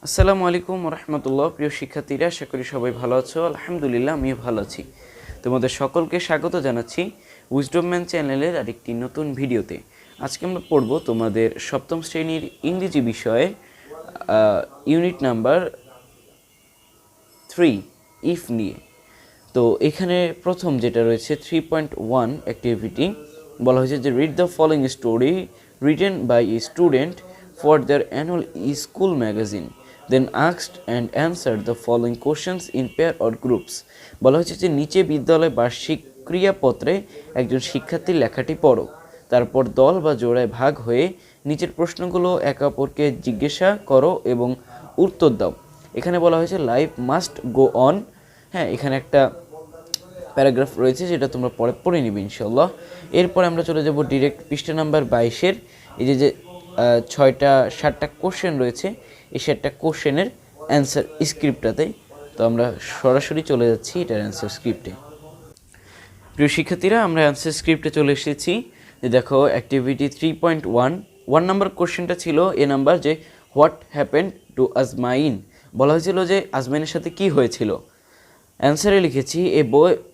আসসালামু আলাইকুম রহমতুল্লাহ। প্রিয় শিক্ষার্থীরা, আশা করি সবাই ভালো আছো। আলহামদুলিল্লাহ, আমিও ভালো আছি। তোমাদের সকলকে স্বাগত জানাচ্ছি উইজডম ম্যান চ্যানেলের আরেকটি নতুন ভিডিওতে। আজকে আমরা পড়ব তোমাদের সপ্তম শ্রেণীর ইংরেজি বিষয়ে ইউনিট নাম্বার 3 ইফ নিয়ে। তো এখানে প্রথম যেটা রয়েছে 3.1 অ্যাক্টিভিটি বলা হয়েছে যে read the following story written by a student for their annual school magazine, then asked and answer the following questions in pair or groups. বলা হয়েছে যে নিচে বিদ্যালয় বার্ষিক ক্রিয়াপত্রে একজন শিক্ষার্থীর লেখাটি পড়ো, তারপর দল বা জোড়ায় ভাগ হয়ে নিচের প্রশ্নগুলো একে অপরকে জিজ্ঞাসা করো এবং উত্তর দাও। এখানে বলা হয়েছে লাইফ মাস্ট গো অন। হ্যাঁ, এখানে একটা প্যারাগ্রাফ রয়েছে যেটা তোমরা পরে পড়ে নিবে ইনশাল্লাহ। এরপর আমরা চলে যাব ডিরেক্ট পৃষ্ঠা নাম্বার 22-এর এই যে 7টা কোশ্চেন রয়েছে, এই 7টা কোশ্চেনের অ্যান্সার স্ক্রিপ্টটাতে। তো আমরা সরাসরি চলে যাচ্ছি এটার অ্যান্সার স্ক্রিপ্টে। প্রিয় শিক্ষার্থীরা, আমরা অ্যান্সার স্ক্রিপ্টে চলে এসেছি। যে দেখো অ্যাক্টিভিটি 3.1 নাম্বার কোশ্চেনটা ছিল এ নাম্বার, যে হোয়াট হ্যাপেন্ড টু আজমাইন। বলা হয়েছিল যে আজমাইনের সাথে কি হয়েছিল। অ্যান্সারে লিখেছি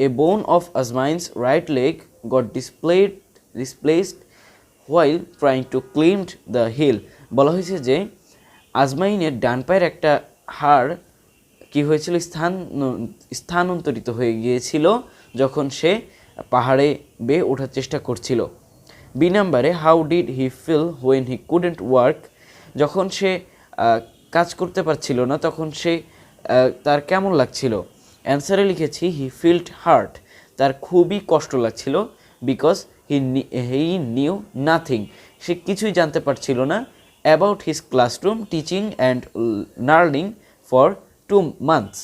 a bone of Azmain's right leg got displaced while trying to climb the hill. বলা হয়েছে যে আজমাইনের ডান পায়ের একটা হাড় কি হয়েছিল, স্থানান্তরিত হয়ে গিয়েছিল যখন সে পাহাড়ে বেয়ে ওঠার চেষ্টা করছিল। বি নাম্বারে how did he feel when he couldn't work. যখন সে কাজ করতে পারছিল না তখন সে তার কেমন লাগছিল। অ্যান্সারে লিখেছি হি ফিল্ড হার্ট, তার খুবই কষ্ট লাগছিল। বিকজ হি নিউ নাথিং, সে কিছুই জানতে পারছিল না। About his classroom teaching and learning for 2 months,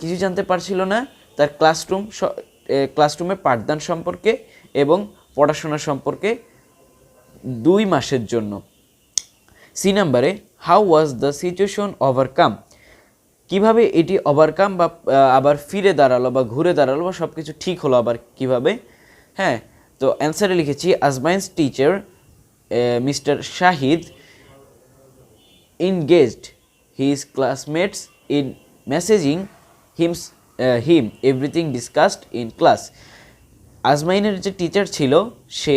কিছু জানতে পারছিল না তার ক্লাসরুমে পাঠদান সম্পর্কে এবং পড়াশোনা সম্পর্কে 2 মাসের জন্য। সি নাম্বারে how was the situation overcome, কীভাবে এটি ওভারকাম বা আবার ফিরে দাঁড়ালো বা ঘুরে দাঁড়ালো বা সব কিছু ঠিক হলো আবার কীভাবে। হ্যাঁ, তো অ্যান্সারে লিখেছি Azmain's teacher mister Shahid engaged his classmates in messaging him everything discussed in class. আজমাইনের যে টিচার ছিল সে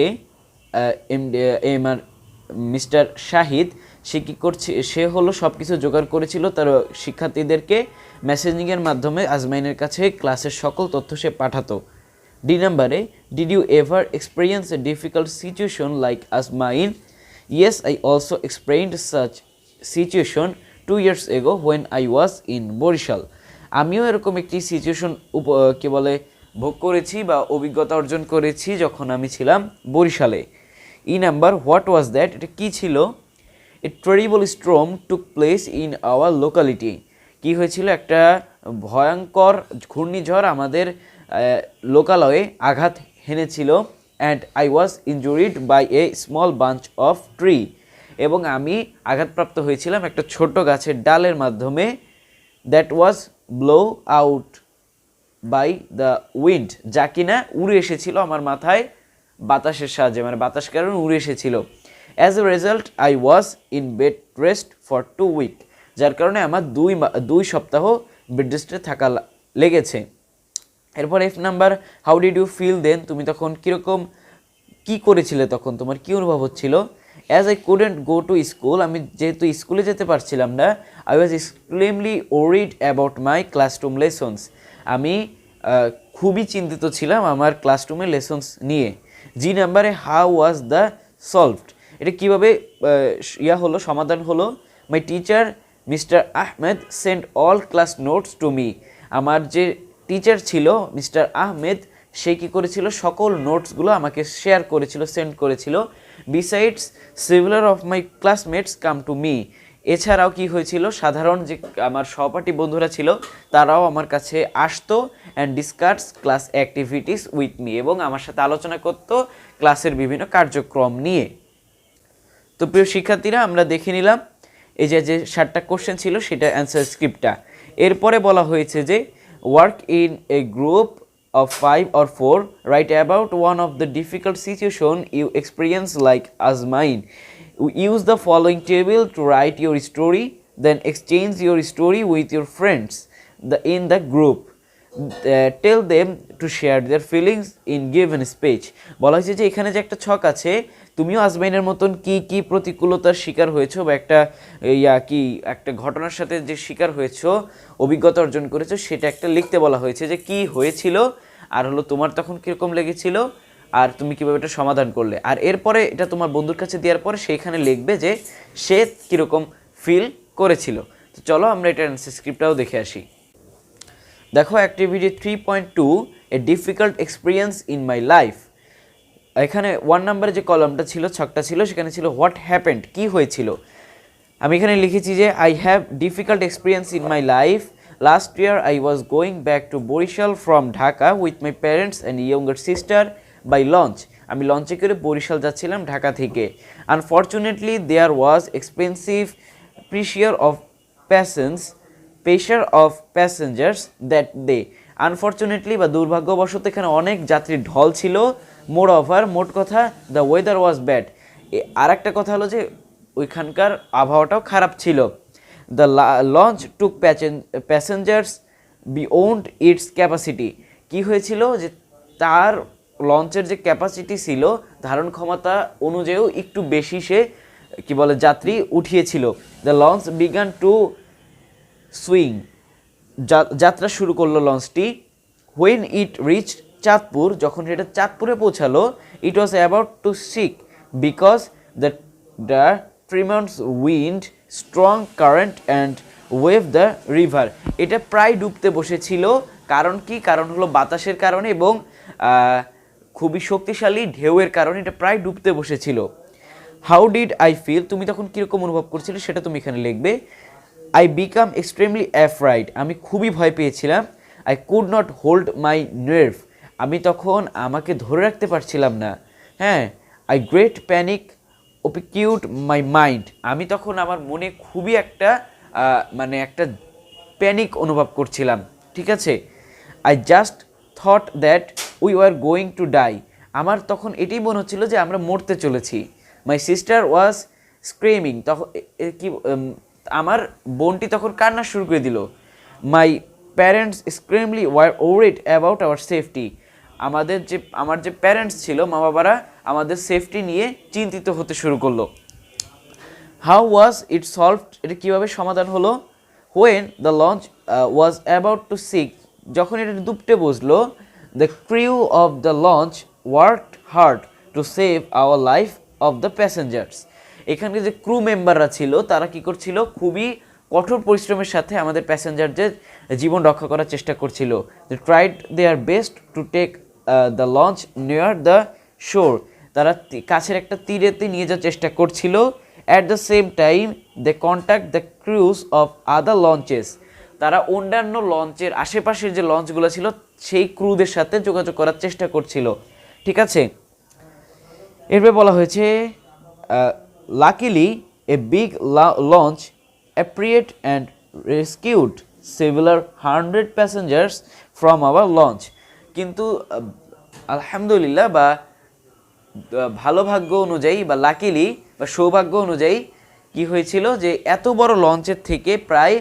মিস্টার শাহিদ, সে কী করছে, সে হলো সব কিছু জোগাড় করেছিল তার শিক্ষার্থীদেরকে মেসেজিংয়ের মাধ্যমে আজমাইনের কাছে ক্লাসের সকল তথ্য সে পাঠাতো। ডি নাম্বারে did you ever experience a difficult situation like Azmain? Yes, I also experienced such situation 2 years ago when I was in Barishal. আমিও এরকম একটি সিচুয়েশন কি বলে ভোগ করেছি বা অভিজ্ঞতা অর্জন করেছি যখন আমি ছিলাম বরিশালে। E number what was that, এটা কী ছিল? A terrible storm took place in our locality, কী হয়েছিল, একটা ভয়ঙ্কর ঘূর্ণিঝড় আমাদের লোকালয়ে আঘাত হেনেছিল। And I was injured by a small bunch of tree, এবং আমি আঘাতপ্রাপ্ত হয়েছিলাম একটা ছোট গাছের ডালের মাধ্যমে। That was blow out by the wind, যা কিনা উড়ে এসেছিল আমার মাথায় বাতাসের সাহায্যে, মানে বাতাস কারণে উড়ে এসেছিল। As a result I was in bed rest for 2 weeks, যার কারণে আমার 2 সপ্তাহ বেড রেস্টে থাকা লেগেছে। এরপর F number how did you feel then, তুমি তখন কীরকম কী করেছিলে, তখন তোমার কী অনুভব হচ্ছিল? As I couldn't go to school, আমি যেহেতু স্কুলে যেতে পারছিলাম না, I was extremely worried about my classroom lessons, আমি খুবই চিন্তিত ছিলাম আমার ক্লাসরুমের লেসন্স নিয়ে। জি নাম্বারে হাউ ওয়াজ দ্য সলভড, এটা কীভাবে হলো, সমাধান হলো? My teacher mister Ahmed send all class notes to me, আমার যে টিচার ছিল মিস্টার আহমেদ, সে কী করেছিল, সকল নোটসগুলো আমাকে শেয়ার করেছিল, সেন্ড করেছিল। Besides similar of my classmates come to me, এছাড়াও কি হয়েছিল, সাধারণ যে আমার সহপাঠী বন্ধুরা ছিল তারাও আমার কাছে আসতো and discuss class activities with me, এবং আমার সাথে আলোচনা করতো ক্লাসের বিভিন্ন কার্যক্রম নিয়ে। তো প্রিয় শিক্ষার্থীরা, আমরা দেখে নিলাম এই যে 7টা কোশ্চেন ছিল সেটা অ্যান্সার স্ক্রিপ্টটা। এরপরে বলা হয়েছে যে work in a group of 5 or 4, write about one of the difficult situation you experience like Azmain. Use the following table to write your story. then exchange your story with your friends in the group. Tell them to share their feelings in given speech. বলা হয়েছে যে এখানে যে একটা ছক আছে, তুমিও আজমাইনের মতন কি কি প্রতিকূলতার শিকার হয়েছো বা একটা একটা ঘটনার সাথে যে শিকার হয়েছো, অভিজ্ঞতা অর্জন করেছো, সেটা একটা লিখতে বলা হয়েছে যে কি হয়েছিল আর হলো তোমার তখন কীরকম লেগেছিল আর তুমি কীভাবে এটা সমাধান করলে। আর এরপরে এটা তোমার বন্ধুর কাছে দেওয়ার পরে সেইখানে লিখবে যে সে কীরকম ফিল করেছিল। তো চলো আমরা এটা অ্যান্সার স্ক্রিপ্টটাও দেখে আসি। দেখো activity 3.2 A difficult experience in my life. এখানে 1 নম্বরে যে কলামটা ছিল, ছকটা ছিল, সেখানে ছিল হোয়াট হ্যাপেন্ড, কি হয়েছিল। আমি এখানে লিখেছি যে I have difficult experience in my life. Last year I was going back to Barishal from Dhaka with my parents and younger sister by launch. আমি লঞ্চে করে বরিশাল যাচ্ছিলাম ঢাকা থেকে। Unfortunately there was expensive pressure of passengers that day. Unfortunately বা দুর্ভাগ্যবশত এখানে অনেক যাত্রীর ঢল ছিল। মোর ওভার, মোট কথা, দ্য ওয়েদার ওয়াজ ব্যাড। আর একটা কথা হলো যে ওইখানকার আবহাওয়াটাও খারাপ ছিল। The launch took passengers beyond it's capacity. কি হয়েছিল যে তার লঞ্চের যে ক্যাপাসিটি ছিল, ধারণ ক্ষমতা অনুযায়ীও একটু বেশি সে যাত্রী উঠিয়েছিল। The launch began to swing, যাত্রা শুরু করলো লঞ্চটি। হোয়েন ইট রিচ চাঁদপুর, যখন এটা চাঁদপুরে পৌঁছালো, it was about to sink because the tremendous wind strong current and wave the river. এটা প্রায় ডুবতে বসেছিল। কারণ কি? কারণ হলো বাতাসের কারণে এবং খুবই শক্তিশালী ঢেউয়ের কারণে এটা প্রায় ডুবতে বসেছিল। হাউ ডিড আই ফিল, তুমি তখন কীরকম অনুভব করছিলে সেটা তুমি এখানে লিখবে। আই বিকাম এক্সট্রিমলি অ্যাফ্রাইড, আমি খুবই ভয় পেয়েছিলাম। I could not hold my nerve, আমি তখন আমাকে ধরে রাখতে পারছিলাম না। হ্যাঁ, আই গ্রেট প্যানিক অপিকিউড মাই মাইন্ড, আমি তখন আমার মনে খুবই একটা একটা প্যানিক অনুভব করছিলাম। ঠিক আছে। I just thought that we were going to die, আমার তখন এটাই মনে হচ্ছিল যে আমরা মরতে চলেছি। মাই সিস্টার ওয়াজ স্ক্রিমিং, তখন আমার বোনটি তখন কান্না শুরু করে দিল। My parents extremely were worried about our safety, আমার যে প্যারেন্টস ছিল, মা বাবারা আমাদের সেফটি নিয়ে চিন্তিত হতে শুরু করলো। হাউ ওয়াজ ইট সলভড, এটা কীভাবে সমাধান হলো। When the launch was about to sick, যখন এটা ডুবতে বসলো, the crew of the launch worked hard to save our life of the passengers. এখানে যে ক্রু মেম্বাররা ছিল তারা কি করছিল, খুবই কঠোর পরিশ্রমের সাথে আমাদের প্যাসেঞ্জারদের জীবন রক্ষা করার চেষ্টা করছিল। They tried their best to take the launch near the shore, তারা কাছের একটা তীরেতে নিয়ে যাওয়ার চেষ্টা করছিল। At the same time they contact the crews of other launches, তারা অন্যান্য লঞ্চের আশেপাশের যে লঞ্চগুলো ছিল সেই ক্রুদের সাথে যোগাযোগ করার চেষ্টা করছিল। ঠিক আছে। এরপরে বলা হয়েছে luckily a big launch appeared and rescued several hundred passengers from our launch, কিন্তু আলহামদুলিল্লাহ বা ভালো ভাগ্য অনুযায়ী বা লাকিলি বা সৌভাগ্য অনুযায়ী কি হয়েছিল যে এত বড় লঞ্চের থেকে প্রায়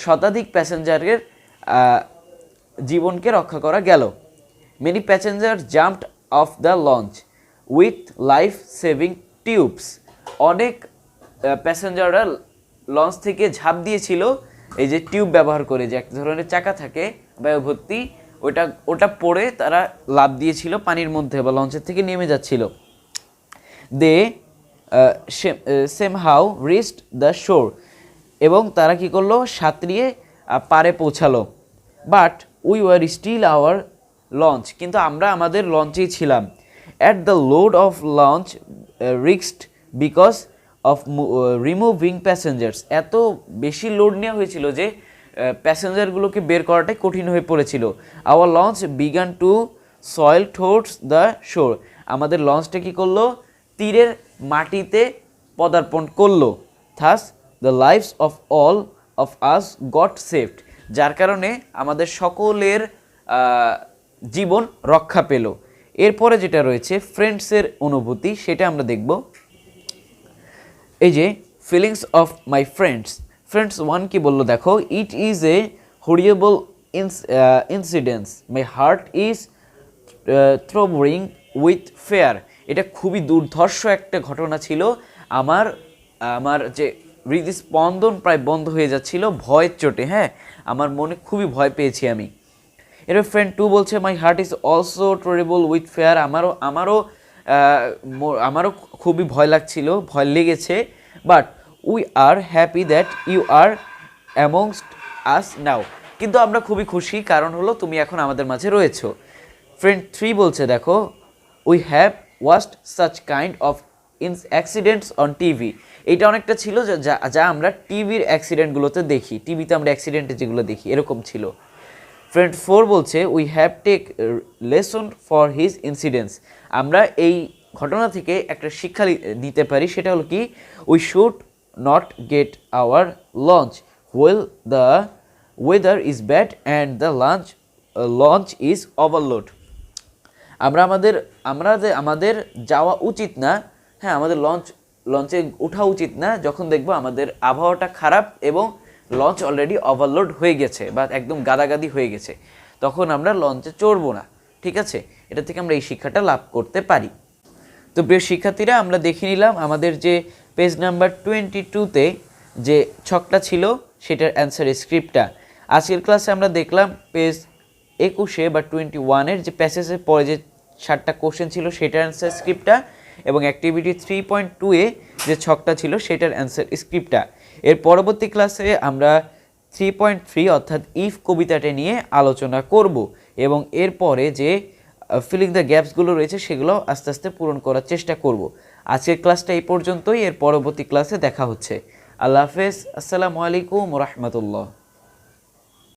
শতাধিক প্যাসেঞ্জারের জীবনকে রক্ষা করা গেল। Many passenger jumped of the launch with life saving tubes, অনেক প্যাসেঞ্জাররা লঞ্চ থেকে ঝাঁপ দিয়েছিল এই যে টিউব ব্যবহার করে, যে এক ধরনের চাকা থাকে বায়ুভর্তি, ওটা পড়ে তারা লাফ দিয়েছিল পানির মধ্যে বা লঞ্চের থেকে নেমে যাচ্ছিল। দে somehow reached the shore, এবং তারা কি করলো, সাঁতরিয়ে পারে পৌঁছালো। But we were still our launch, কিন্তু আমরা আমাদের লঞ্চেই ছিলাম। At the load of launch risked because of removing passengers, এত বেশি লোড নেওয়া হয়েছিল যে প্যাসেঞ্জারগুলোকে বের করাটাই কঠিন হয়ে পড়েছিল। Our launch began to sail towards the shore, আমাদের লঞ্চটা কী করলো, তীরের মাটিতে পদার্পণ করলো। Thus the lifes of all of us got saved, যার কারণে আমাদের সকলের জীবন রক্ষা পেল। এরপরে যেটা রয়েছে ফ্রেন্ডসের অনুভূতি, সেটা আমরা দেখব। এই যে feelings of my friends, friends 1 কি বললো দেখো, it is a horrible incidence, my heart is throbbing with fear. এটা খুবই দুর্ধর্ষ একটা ঘটনা ছিল, আমার আমার যে হৃদস্পন্দন প্রায় বন্ধ হয়ে যাচ্ছিল ভয়ের চোটে, হ্যাঁ আমার মনে খুবই ভয় পেয়েছি আমি। এর ফ্রেন্ড 2 বলছে my heart is also tremble with fear, আমারও খুবই ভয় লাগছিল, ভয় লেগেছে, but we are happy that you are amongst us now, কিন্তু আমরা খুবই খুশি কারণ হলো তুমি এখন আমাদের মাঝে রয়েছো। ফ্রেন্ড 3 বলছে দেখো, we have watched such kind of accidents on TV. এটা অনেকটা ছিল যা আমরা টিভির অ্যাক্সিডেন্টগুলোতে দেখি, টিভিতে আমরা অ্যাক্সিডেন্টে যেগুলো দেখি এরকম ছিল। ফ্রেন্ড 4 বলছে we have take lesson for his incidents, আমরা এই ঘটনা থেকে একটা শিক্ষা নিতে পারি, সেটা হলো কি, we should not get hour launch wheel the weather is bad and the launch is overload. আমাদের যাওয়া উচিত না, হ্যাঁ আমাদের লঞ্চে ওঠা উচিত না যখন দেখবো আমাদের আবহাওয়াটা খারাপ এবং লঞ্চ অলরেডি ওভারলোড হয়ে গেছে বা একদম গাদাগাদি হয়ে গেছে, তখন আমরা লঞ্চে চড়বো না। ঠিক আছে, এটা থেকে আমরা এই শিক্ষাটা লাভ করতে পারি। তো প্রিয় শিক্ষার্থীরা, আমরা দেখে নিলাম আমাদের যে পেজ নাম্বার 22-তে যে ছকটা ছিল সেটার অ্যান্সার স্ক্রিপ্টটা। আজকের ক্লাসে আমরা দেখলাম পেজ 21 বা 21-এর যে প্যাসেজের পরে যে 7টা কোশ্চেন ছিল সেটার অ্যান্সার স্ক্রিপ্টটা, এবং অ্যাক্টিভিটি 3.2-এ যে ছকটা ছিল সেটার অ্যান্সার স্ক্রিপ্টটা। এর পরবর্তী ক্লাসে আমরা 3.3 অর্থাৎ ইফ কবিতাটা নিয়ে আলোচনা করব, এবং এরপরে যে ফিলিং দ্য গ্যাপসগুলো রয়েছে সেগুলো আস্তে আস্তে পূরণ করার চেষ্টা করব। আজকের ক্লাসটা এই পর্যন্তই, এর পরবর্তী ক্লাসে দেখা হচ্ছে। আল্লাহ হাফেজ, আসসালামু আলাইকুম ওয়া রাহমাতুল্লাহ।